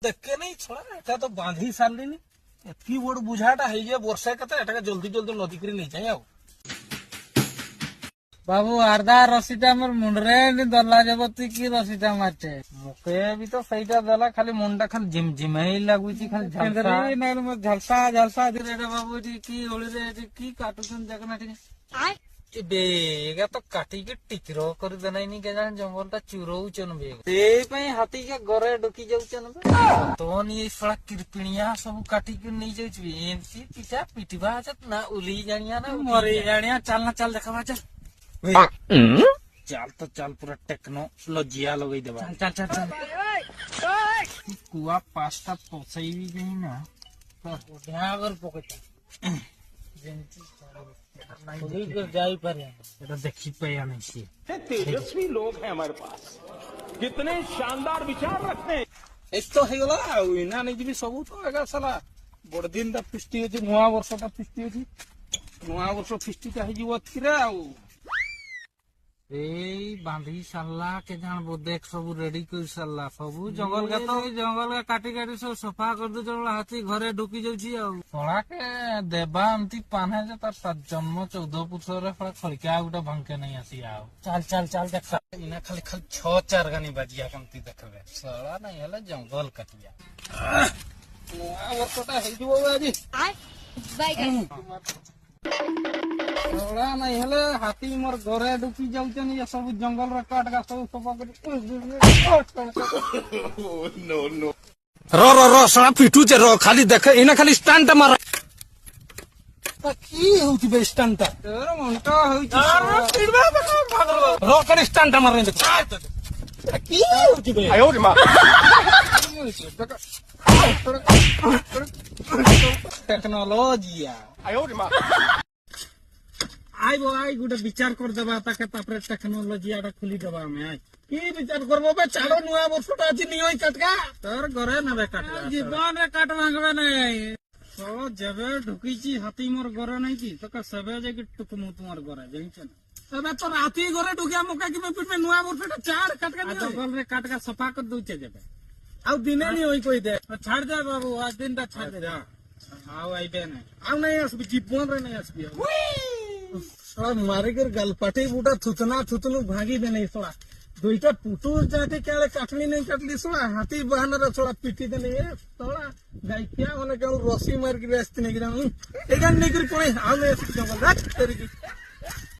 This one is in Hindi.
देखे नहीं छोड़ा एटा तो बांधी सारलिनी एतकी बड़ बुझाटा है जे वर्षा कते एटा जल्दी जल्दी नदी करी नहीं जाए बाबू अर्धा रसीटा मोर मुंडरे दला जबती की रसीटा मारचे मुके भी तो सहीटा दला खाली मुंडा खाली झिम ही लागुची खाली झलसा नहीं मोर झलसा झलसा दे रे बाबू की होली रे की काटुसन जगना ठीक बेगा तो काटी के टिकरो कर देना नहीं के जान जंगलटा चुरौचन बेग से पई हाथी के घरे ढुकी जाउचन तो नहीं सड़ा किरपिणिया सब काटी के नहीं जाउछ एनसी पिटा पिटवा जत ना उली जानिया ना मरे जानिया चल ना चल देखा चल चाल तो चाल पूरा टेक्नोलॉजिया लगे देवा चल चल चल कुआ पास्ता पोसई भी गई ना तो ध्यान पकड़ जाई पर देखी पाया नहीं सी तेजस्वी लोग हैं हमारे पास कितने शानदार विचार रखते हैं एक तो है गला इना नहीं भी सब तो एगा साला बड़ दिन दा फिस्टी अछि नुआ वर्ष ता फिस्टी अछि नुआ वर्ष फिस्टी का हिजु अथिरा आउ ए बांधी साला के जान बो देख सब रेडी कर साला सब जंगल का तो जंगल का काटी काटी सब सफा कर दो जंगल हाथी घरे ढुकी जाउची आ थोड़ा के देबा अंति पाने जे तार जन्म 14 पुरुष रे फड़ा खड़का गुटा भंके नहीं आसी आओ चल चल चल देख इना खाली खाली 6-4 गानी बजिया कमती देखबे साला नहीं हला जंगल कटिया नुआ वर्षटा हिजु आजी थोड़ा नहीं हले हाथी मोर घरे ढुकी जाउचन ये सब जंगल रे काट का सब सफा नो नो रो रो रो साला पिटू जे रो खाली देखे इना खाली स्टंट मार की होती बे स्टंट तोर मुंटा होई रो कर स्टंट मार नहीं देख की होती बे आयो रे मां टेक्नोलॉजिया आयो रे मां आई गुटे विचार कर देबा ताके तापरे टेक्नोलॉजिया खुली देबा में आई की विचार करबो बे चाड़ो नुआ वर्षटा अछि नियो कटका तोर घरे ना बे काटवा जीवन रे काट मांगबे नहीं तो जबे ढुकीची हाथी मोर घरे नहीं की तो का सबे जे टुकमु तुम्हार घरे जइछन तबे तो हाथी घरे ढुकिया मुका की में पिट में नुआ वर्षटा चार कटका जंगल रे काटका सफा कर दउचे जेबे आउ दिने नहीं होई कोई दे छाड़ दे बाबू आज दिन ता छाड़ दे आउ आइबे नहीं आउ नहीं आसबी जीवन रे नहीं आसबी सड़ा मारे कर गलपटे बूटा थुतना थुतनु भागी देने सड़ा दुईटा पुटू जाते क्या काटली नहीं काटली सड़ा हाथी बहन रे सड़ा पिटी देने सड़ा गाइकिया माने के रस्सी मार के बेचते नहीं गिरा एगन नहीं कर कोई हाल में जंगल रात तेरी